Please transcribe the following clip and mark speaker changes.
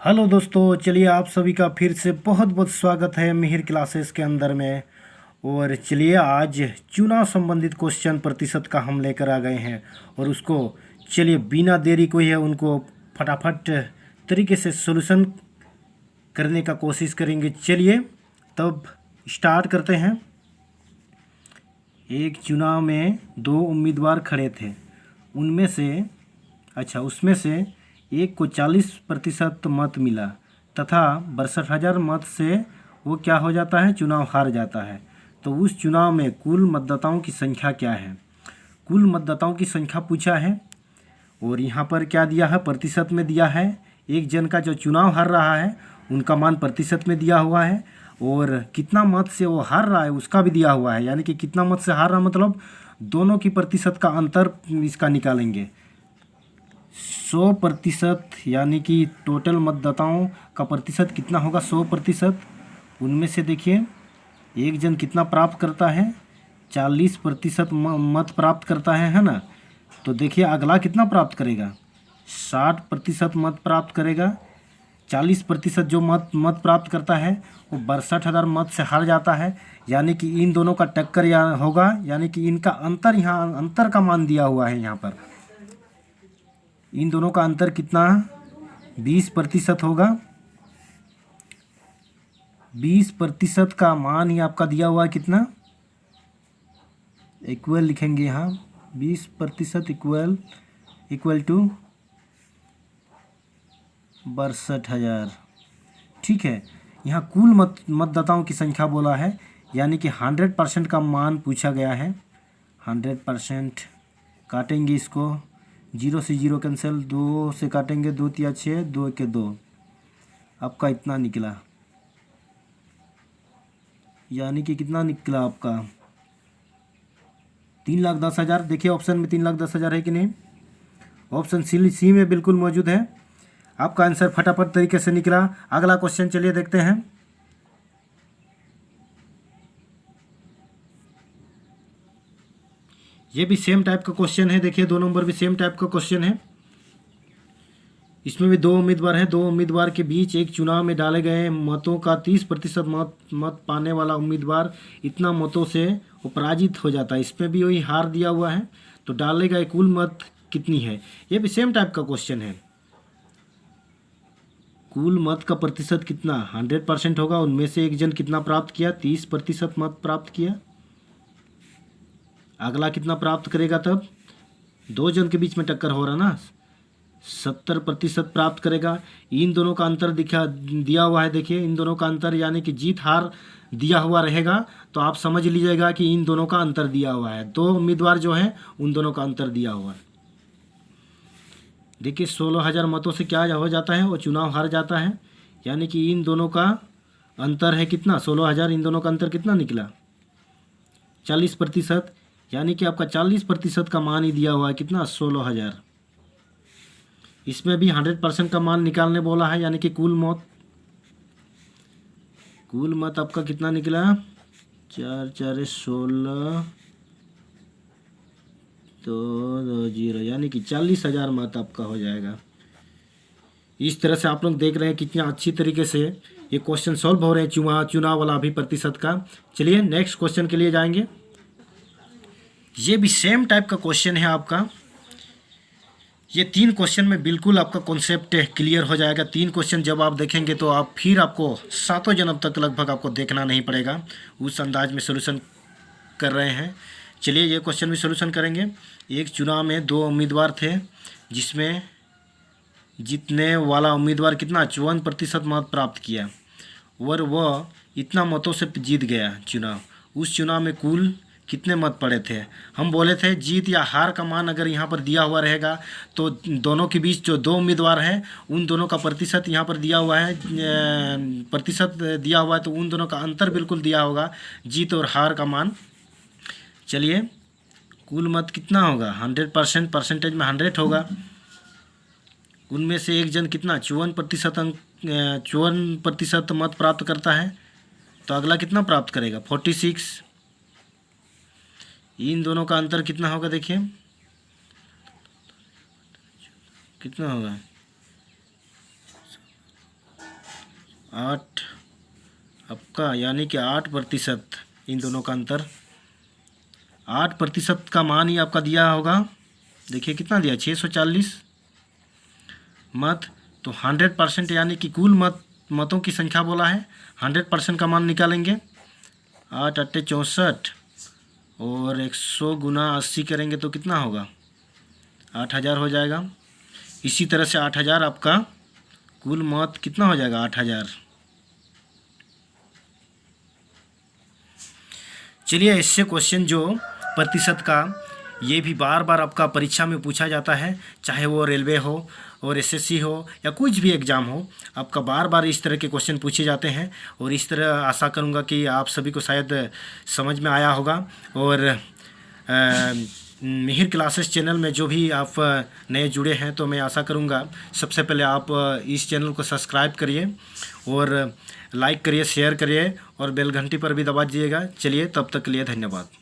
Speaker 1: Hello दोस्तों, चलिए आप सभी का फिर से बहुत बहुत स्वागत है मिहिर क्लासेस के अंदर में। और चलिए आज चुनाव संबंधित क्वेश्चन प्रतिशत का हम लेकर आ गए हैं और उसको चलिए बिना देरी को ही है उनको फटाफट तरीके से सॉल्यूशन करने का कोशिश करेंगे। चलिए तब स्टार्ट करते हैं। एक चुनाव में दो उम्मीदवार खड़े थे, उनमें से उसमें से एक को 40% मत मिला तथा 62,000 मत से वो क्या हो जाता है, चुनाव हार जाता है। तो उस चुनाव में कुल मतदाताओं की संख्या क्या है? कुल मतदाताओं की संख्या पूछा है और यहाँ पर क्या दिया है, प्रतिशत में दिया है। एक जन का जो चुनाव हार रहा है उनका मान प्रतिशत में दिया हुआ है और कितना मत से वो हार रहा है उसका भी दिया हुआ है, यानी कि कितना मत से हार रहा मतलब दोनों की प्रतिशत का अंतर इसका निकालेंगे। 100%, यानी कि टोटल मतदाताओं का प्रतिशत कितना होगा, 100%। उनमें से देखिए एक जन कितना प्राप्त करता है, 40% मत प्राप्त करता है ना। तो देखिए अगला कितना प्राप्त करेगा, 60% मत प्राप्त करेगा। 40% जो मत प्राप्त करता है वो 62,000 मत से हार जाता है, यानी कि इन दोनों का टक्कर यहाँ होगा, यानी कि इनका अंतर, यहाँ अंतर का मान दिया हुआ है। यहाँ पर इन दोनों का अंतर कितना, 20% होगा। 20% का मान ही आपका दिया हुआ है कितना, इक्वल लिखेंगे यहाँ, 20% इक्वल टू 62,000। ठीक है, यहाँ कुल मतदाताओं की संख्या बोला है, यानी कि 100% का मान पूछा गया है। 100% काटेंगे इसको, 0 से 0 कैंसिल, 2 से काटेंगे, 2 तिया 6, 2 के 2, आपका इतना निकला। यानी कि कितना निकला आपका, 3,10,000। देखिए ऑप्शन में 3,10,000 है कि नहीं, ऑप्शन सी में बिल्कुल मौजूद है। आपका आंसर फटाफट तरीके से निकला। अगला क्वेश्चन चलिए देखते हैं। ये भी सेम टाइप का क्वेश्चन है। देखिए 2 नंबर भी सेम टाइप का क्वेश्चन है। इसमें भी 2 उम्मीदवार हैं। 2 उम्मीदवार के बीच एक चुनाव में डाले गए मतों का 30% मत पाने वाला उम्मीदवार इतना मतों से वो पराजित हो जाता है। इसमें भी वही हार दिया हुआ है, तो डाले गए कुल मत कितनी है। ये भी सेम टाइप का क्वेश्चन है। कुल मत का प्रतिशत कितना, 100% होगा। उनमें से एक जन कितना प्राप्त किया, 30% मत प्राप्त किया। अगला कितना प्राप्त करेगा, तब 2 जन के बीच में टक्कर हो रहा ना, 70% प्राप्त करेगा। इन दोनों का अंतर दिया हुआ है। देखिए इन दोनों का अंतर, यानी कि जीत हार दिया हुआ रहेगा, तो आप समझ लीजिएगा कि इन दोनों का अंतर दिया हुआ है। 2 उम्मीदवार जो हैं उन दोनों का अंतर दिया हुआ है। देखिए 16,000 मतों से क्या हो जाता है, वो चुनाव हार जाता है, यानी कि इन दोनों का अंतर है कितना, 16,000। इन दोनों का अंतर कितना निकला, 40%, यानी कि आपका 40% का मान ही दिया हुआ है कितना, 16,000। इसमें भी 100% का मान निकालने बोला है, यानी कि कुल मत आपका कितना निकला, 4 4 16 तो 0, यानी कि 40,000 मत आपका हो जाएगा। इस तरह से आप लोग देख रहे हैं कितना अच्छी तरीके से ये क्वेश्चन सॉल्व हो रहे हैं चुनाव वाला भी प्रतिशत का। चलिए नेक्स्ट क्वेश्चन के लिए जाएंगे। ये भी सेम टाइप का क्वेश्चन है आपका। ये 3 क्वेश्चन में बिल्कुल आपका कॉन्सेप्ट क्लियर हो जाएगा। 3 क्वेश्चन जब आप देखेंगे तो आप फिर आपको 7 जन्म तक लगभग आपको देखना नहीं पड़ेगा, उस अंदाज में सॉल्यूशन कर रहे हैं। चलिए ये क्वेश्चन भी सॉल्यूशन करेंगे। एक चुनाव में 2 उम्मीदवार थे, जिसमें जीतने वाला उम्मीदवार कितना, 54% मत प्राप्त किया और वह इतना मतों से जीत गया चुनाव। उस चुनाव में कुल कितने मत पड़े थे। हम बोले थे जीत या हार का मान अगर यहाँ पर दिया हुआ रहेगा तो दोनों के बीच जो 2 उम्मीदवार हैं उन दोनों का प्रतिशत यहाँ पर दिया हुआ है, प्रतिशत दिया हुआ है, तो उन दोनों का अंतर बिल्कुल दिया होगा, जीत और हार का मान। चलिए कुल मत कितना होगा, 100%, परसेंटेज में 100 होगा। उनमें से एक जन कितना, 54% मत प्राप्त करता है, तो अगला कितना प्राप्त करेगा, 46। इन दोनों का अंतर कितना होगा, देखिए कितना होगा, 8 आपका यानी कि 8%, इन दोनों का अंतर 8% का मान ही आपका दिया होगा। देखिए कितना दिया, 640 मत। तो 100% यानी कि कुल मतों की संख्या बोला है, 100% का मान निकालेंगे। 8 8 64 और 100 गुना 80 करेंगे तो कितना होगा, 8000 हो जाएगा। इसी तरह से 8000 आपका कुल मत कितना हो जाएगा, 8000। चलिए इससे क्वेश्चन जो प्रतिशत का, ये भी बार बार आपका परीक्षा में पूछा जाता है, चाहे वो रेलवे हो और एसएससी हो या कुछ भी एग्ज़ाम हो, आपका बार बार इस तरह के क्वेश्चन पूछे जाते हैं। और इस तरह आशा करूँगा कि आप सभी को शायद समझ में आया होगा। और मिहिर क्लासेस चैनल में जो भी आप नए जुड़े हैं, तो मैं आशा करूँगा सबसे पहले आप इस चैनल को सब्सक्राइब करिए और लाइक करिए, शेयर करिए और बेल घंटी पर भी दबा दीजिएगा। चलिए तब तक के लिए धन्यवाद।